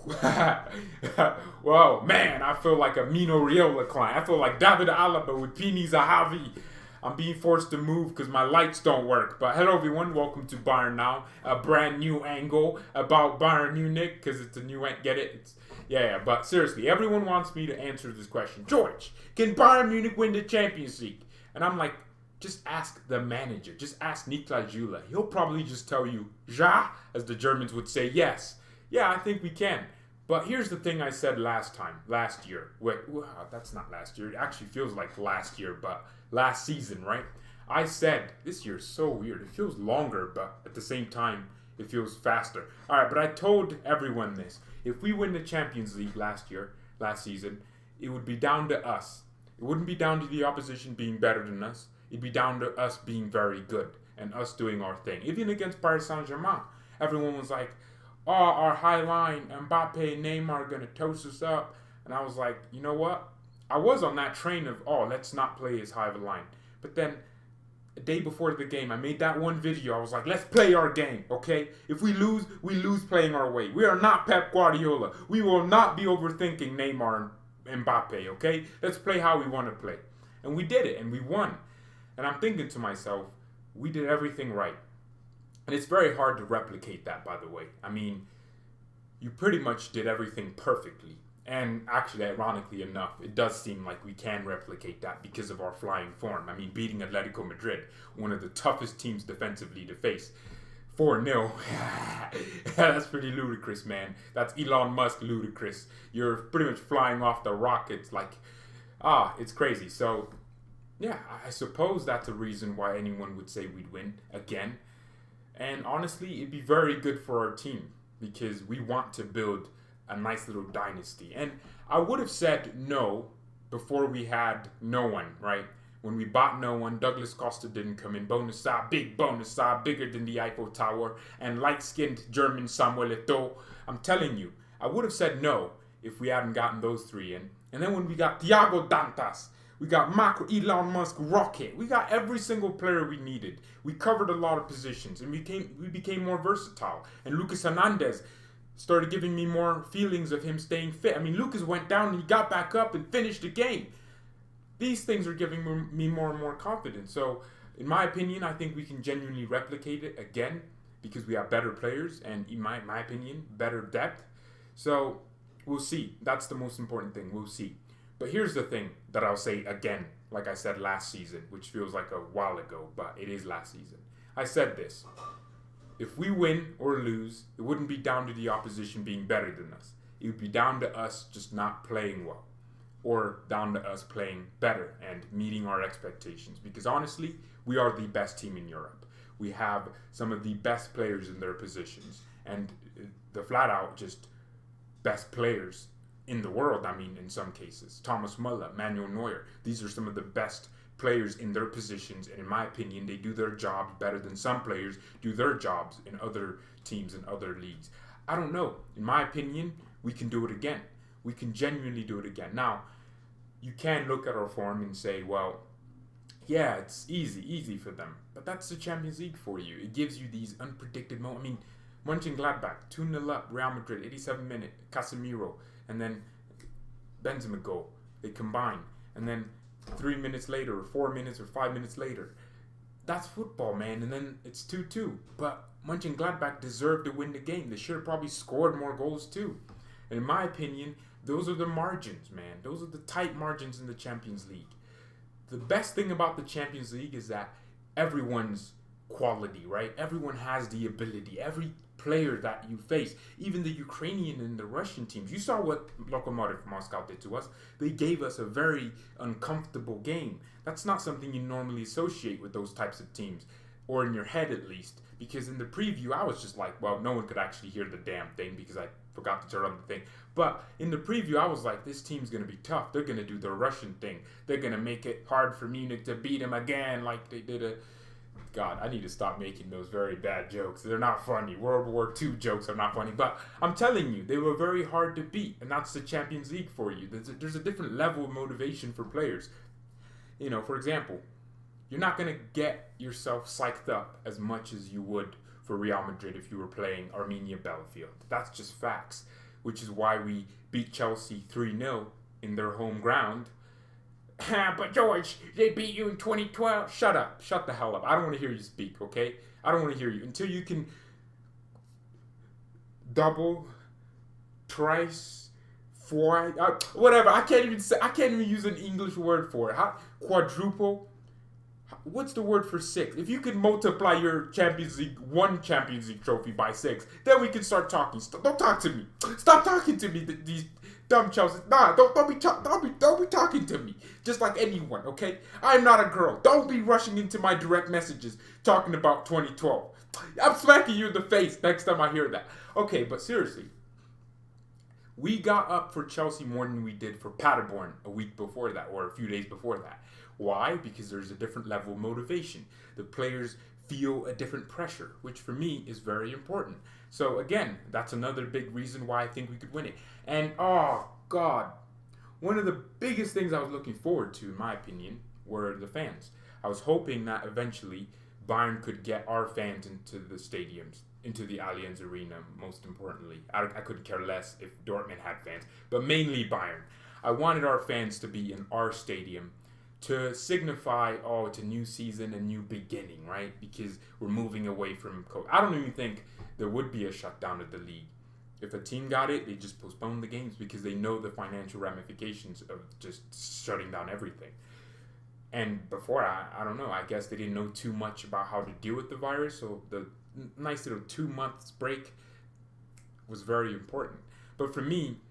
Well, man, I feel like a Mino Raiola client. I feel like David Alaba with Pini Zahavi. I'm being forced to move because my lights don't work. But hello, everyone. Welcome to Bayern Now, a brand new angle about Bayern Munich because it's a new get it. Yeah. But seriously, everyone wants me to answer this question. George, can Bayern Munich win the Champions League? And I'm like, just ask the manager. Just ask Niklas Süle. He'll probably just tell you, ja, as the Germans would say, yes. Yeah, I think we can. But here's the thing I said last year. Wait, that's not last year. It actually feels like last year, but last season, right? I said, this year's so weird. It feels longer, but at the same time, it feels faster. All right, but I told everyone this. If we win the Champions League last season, it would be down to us. It wouldn't be down to the opposition being better than us. It'd be down to us being very good and us doing our thing. Even against Paris Saint-Germain, everyone was like, oh, our high line, Mbappe, Neymar are going to toast us up. And I was like, you know what? I was on that train of, let's not play as high of a line. But then, a day before the game, I made that one video. I was like, let's play our game, okay? If we lose playing our way. We are not Pep Guardiola. We will not be overthinking Neymar and Mbappe, okay? Let's play how we want to play. And we did it, and we won. And I'm thinking to myself, we did everything right. And it's very hard to replicate that, by the way. I mean, you pretty much did everything perfectly. And actually, ironically enough, it does seem like we can replicate that because of our flying form. I mean, beating Atletico Madrid, one of the toughest teams defensively to face. 4-0. That's pretty ludicrous, man. That's Elon Musk ludicrous. You're pretty much flying off the rockets like, it's crazy. So, yeah, I suppose that's a reason why anyone would say we'd win again. And honestly, it'd be very good for our team because we want to build a nice little dynasty. And I would have said no before we had no one, right? When we bought no one, Douglas Costa didn't come in. Big Bonus, bigger than the Eiffel Tower, and light-skinned German Samuel Eto'o. I'm telling you, I would have said no if we hadn't gotten those three in. And then when we got Thiago Dantas, we got Elon Musk Rocket. We got every single player we needed. We covered a lot of positions, and we became more versatile. And Lucas Hernandez started giving me more feelings of him staying fit. I mean, Lucas went down and he got back up and finished the game. These things are giving me more and more confidence. So, in my opinion, I think we can genuinely replicate it again because we have better players and, in my opinion, better depth. So, we'll see. That's the most important thing. We'll see. But here's the thing that I'll say again, like I said last season, which feels like a while ago, but it is last season. I said this. If we win or lose, it wouldn't be down to the opposition being better than us. It would be down to us just not playing well. Or down to us playing better and meeting our expectations. Because honestly, we are the best team in Europe. We have some of the best players in their positions. And the flat out just best players in the world, I mean, in some cases. Thomas Müller, Manuel Neuer. These are some of the best players in their positions. And in my opinion, they do their jobs better than some players do their jobs in other teams and other leagues. I don't know. In my opinion, we can do it again. We can genuinely do it again. Now, you can look at our form and say, well, yeah, it's easy for them. But that's the Champions League for you. It gives you these unpredicted moments. I mean, Mönchengladbach, 2-0 up, Real Madrid, 87 minute, Casemiro, and then Benzema goal. They combine. And then 3 minutes later, or 4 minutes, or 5 minutes later. That's football, man. And then it's 2-2. But Mönchengladbach deserved to win the game. They should have probably scored more goals too. And in my opinion, those are the margins, man. Those are the tight margins in the Champions League. The best thing about the Champions League is that everyone's quality, right? Everyone has the ability. Every player that you face, even the Ukrainian and the Russian teams. You saw what Lokomotiv Moscow did to us. They gave us a very uncomfortable game. That's not something you normally associate with those types of teams, or in your head at least. Because in the preview, I was just like, well, no one could actually hear the damn thing because I forgot to turn on the thing. But in the preview, I was like, this team's going to be tough. They're going to do the Russian thing. They're going to make it hard for Munich to beat them again like they did God, I need to stop making those very bad jokes. They're not funny. World War II jokes are not funny. But I'm telling you, they were very hard to beat. And that's the Champions League for you. There's a different level of motivation for players. You know, for example, you're not going to get yourself psyched up as much as you would for Real Madrid if you were playing Arminia Bielefeld. That's just facts. which is why we beat Chelsea 3-0 in their home ground. But George, they beat you in 2012. Shut up. Shut the hell up. I don't want to hear you speak, okay? I don't want to hear you. Until you can double, thrice, whatever. I can't even use an English word for it. Quadruple. What's the word for 6? If you could multiply your one Champions League trophy by 6, then we can start talking. Don't talk to me. Stop talking to me. These dumb Chelsea. Nah, don't be talking to me. Just like anyone, okay? I'm not a girl. Don't be rushing into my direct messages talking about 2012. I'm smacking you in the face next time I hear that. Okay, but seriously, we got up for Chelsea more than we did for Paderborn a week before that, or a few days before that. Why? Because there's a different level of motivation. The players feel a different pressure, which for me is very important. So again, that's another big reason why I think we could win it. And oh God, one of the biggest things I was looking forward to, in my opinion, were the fans. I was hoping that eventually Bayern could get our fans into the stadiums, into the Allianz Arena, most importantly. I couldn't care less if Dortmund had fans, but mainly Bayern. I wanted our fans to be in our stadium to signify, oh, it's a new season, a new beginning, right? Because we're moving away from COVID. I don't even think there would be a shutdown of the league. If a team got it, they just postpone the games because they know the financial ramifications of just shutting down everything. And before, I don't know, I guess they didn't know too much about how to deal with the virus, so the nice little 2 months break was very important. But for me,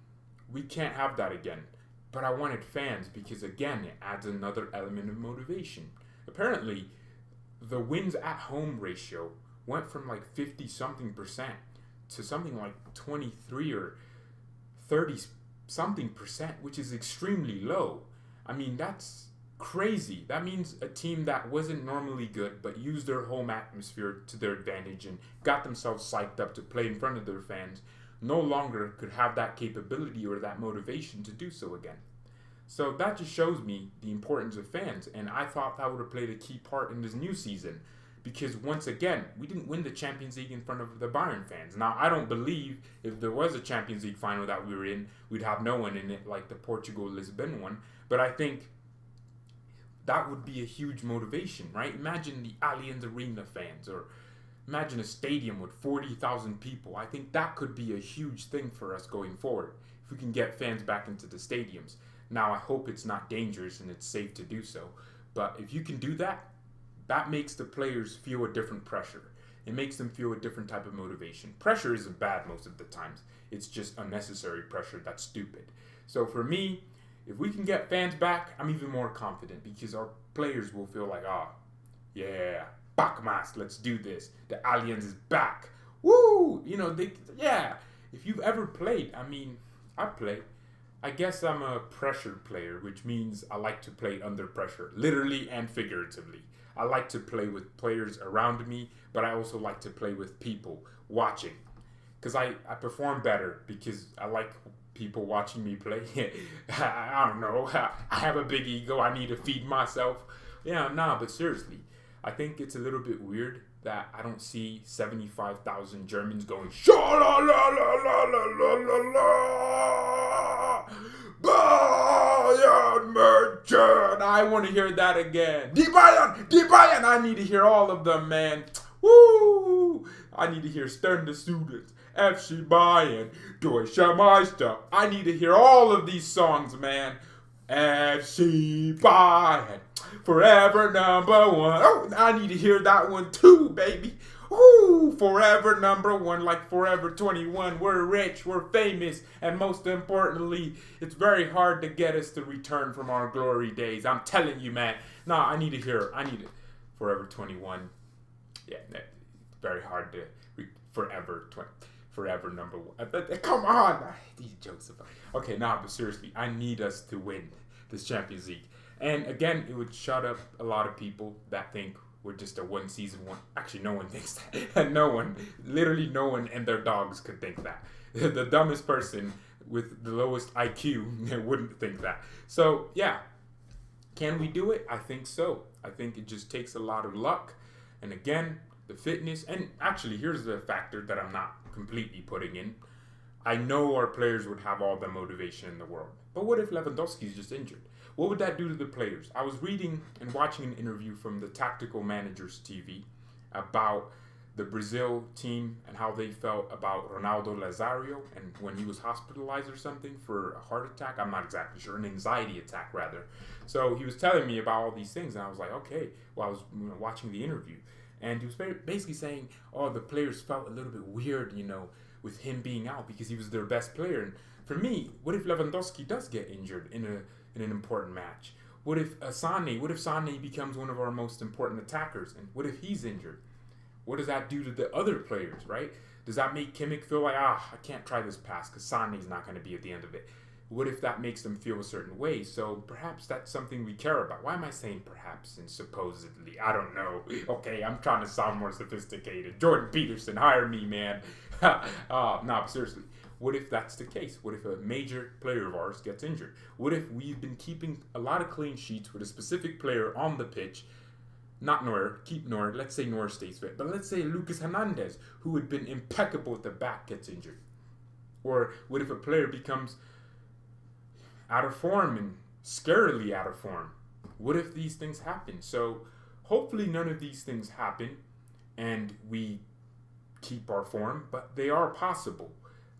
we can't have that again. But I wanted fans because, again, it adds another element of motivation. Apparently, the wins at home ratio went from like 50-something% to something like 23 or 30-something%, which is extremely low. I mean, that's crazy. That means a team that wasn't normally good but used their home atmosphere to their advantage and got themselves psyched up to play in front of their fans no longer could have that capability or that motivation to do so again. So that just shows me the importance of fans, and I thought that would have played a key part in this new season because, once again, we didn't win the Champions League in front of the Bayern fans. Now, I don't believe if there was a Champions League final that we were in, we'd have no one in it like the Portugal-Lisbon one, but I think that would be a huge motivation, right? Imagine the Allianz Arena fans, or imagine a stadium with 40,000 people. I think that could be a huge thing for us going forward if we can get fans back into the stadiums. Now, I hope it's not dangerous and it's safe to do so. But if you can do that, that makes the players feel a different pressure. It makes them feel a different type of motivation. Pressure isn't bad most of the times. It's just unnecessary pressure that's stupid. So for me, if we can get fans back, I'm even more confident because our players will feel like, yeah, Backmas, let's do this. The Allianz is back. Woo! You know, if you've ever played, I mean, I play. I guess I'm a pressure player, which means I like to play under pressure, literally and figuratively. I like to play with players around me, but I also like to play with people watching. Because I perform better because I like people watching me play. I don't know. I have a big ego. I need to feed myself. But seriously, I think it's a little bit weird that I don't see 75,000 Germans going sha-la-la-la-la-la-la-la-la, Bayern Match. I want to hear that again. Die Bayern. I need to hear all of them, man. Woo! I need to hear Stern the Students, FC Bayern, Deutscher Meister. I need to hear all of these songs, man. FC Bayern, forever number one. Oh, I need to hear that one too, baby. Ooh, forever number one, like Forever 21. We're rich, we're famous, and most importantly, it's very hard to get us to return from our glory days. I'm telling you, man. I need it. Forever 21. Yeah, very hard to forever number one. Come on, these jokes about. Okay, but seriously, I need us to win this Champions League. And again, it would shut up a lot of people that think we're just a one season one. Actually, no one thinks that. Literally no one and their dogs could think that. The dumbest person with the lowest IQ wouldn't think that. So, yeah. Can we do it? I think so. I think it just takes a lot of luck. And again, the fitness. And actually, here's the factor that I'm not completely putting in. I know our players would have all the motivation in the world. But what if Lewandowski is just injured? What would that do to the players? I was reading and watching an interview from the Tactical Managers TV about the Brazil team and how they felt about Ronaldo Nazário and when he was hospitalized or something for a heart attack. I'm not exactly sure, an anxiety attack rather. So he was telling me about all these things, and I was like, okay. Well, I was watching the interview, and he was basically saying, oh, the players felt a little bit weird, with him being out because he was their best player. And for me, what if Lewandowski does get injured in an important match? What if Sané becomes one of our most important attackers? And what if he's injured? What does that do to the other players, right? Does that make Kimmich feel like, I can't try this pass because Sané's not going to be at the end of it? What if that makes them feel a certain way? So perhaps that's something we care about. Why am I saying perhaps and supposedly? I don't know. Okay, I'm trying to sound more sophisticated. Jordan Peterson, hire me, man. No, seriously. What if that's the case? What if a major player of ours gets injured? What if we've been keeping a lot of clean sheets with a specific player on the pitch? Not Neuer, keep Neuer. Let's say Neuer stays fit. But let's say Lucas Hernandez, who had been impeccable at the back, gets injured. Or what if a player becomes out of form and scarily out of form? What if these things happen? So hopefully none of these things happen and we keep our form, but they are possible.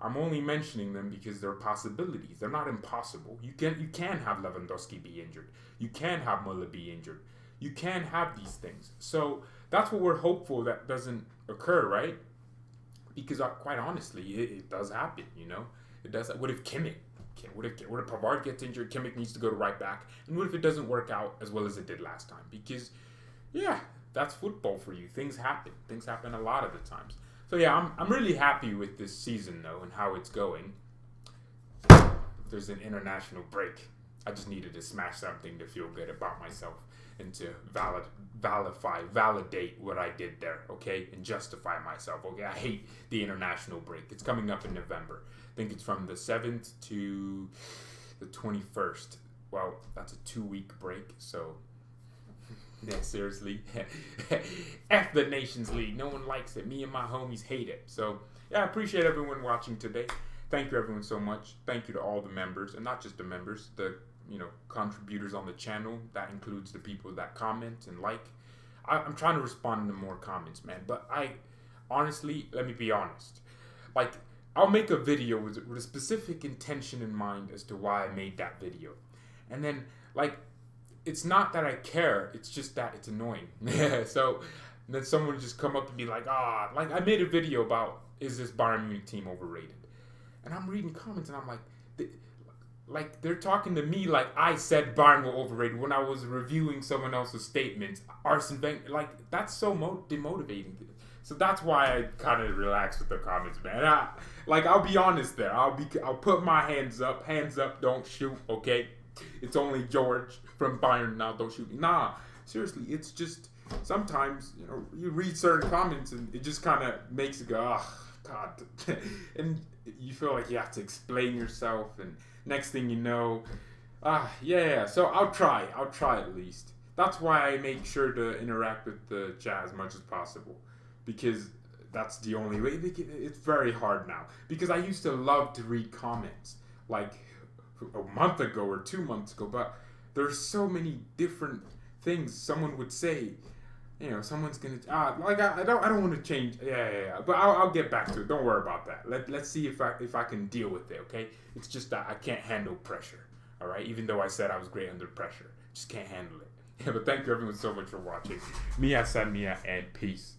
I'm only mentioning them because they're possibilities. They're not impossible. You can have Lewandowski be injured. You can have Muller be injured. You can have these things. So that's what we're hopeful that doesn't occur, right? Because quite honestly, it does happen, It does. What if Kimmich? What if Pavard gets injured? Kimmich needs to go to right back. And what if it doesn't work out as well as it did last time? Because, yeah, that's football for you. Things happen. Things happen a lot of the times. So yeah, I'm really happy with this season though and how it's going. There's an international break. I just needed to smash something to feel good about myself and to validate what I did there, okay? And justify myself, okay? I hate the international break. It's coming up in November. I think it's from the 7th to the 21st. Well, that's a 2-week break, so yeah, seriously. F the Nations League. No one likes it. Me and my homies hate it. So, yeah, I appreciate everyone watching today. Thank you, everyone, so much. Thank you to all the members, and not just the members, the contributors on the channel. That includes the people that comment and like. I'm trying to respond to more comments, man. But honestly, let me be honest. Like, I'll make a video with a specific intention in mind as to why I made that video. And then, like, it's not that I care. It's just that it's annoying. So then someone just come up and be like, like I made a video about, is this Bayern Munich team overrated? And I'm reading comments and I'm like, they're talking to me like I said Bayern were overrated when I was reviewing someone else's statements. Arsene Wenger, like, that's so demotivating. So that's why I kind of relax with the comments, man. I'll be honest there. I'll put my hands up, don't shoot, okay? It's only George from Bayern now, don't shoot me. Nah, seriously, it's just sometimes, you read certain comments and it just kind of makes you go, God. And you feel like you have to explain yourself, and next thing you know, yeah. So I'll try at least. That's why I make sure to interact with the chat as much as possible, because that's the only way. It's very hard now, because I used to love to read comments like a month ago or 2 months ago, but there's so many different things someone would say. Someone's gonna I don't want to change. Yeah. But I'll get back to it. Don't worry about that. Let's see if I can deal with it. Okay. It's just that I can't handle pressure. All right. Even though I said I was great under pressure, just can't handle it. Yeah. But thank you everyone so much for watching. Mia San Mia and peace.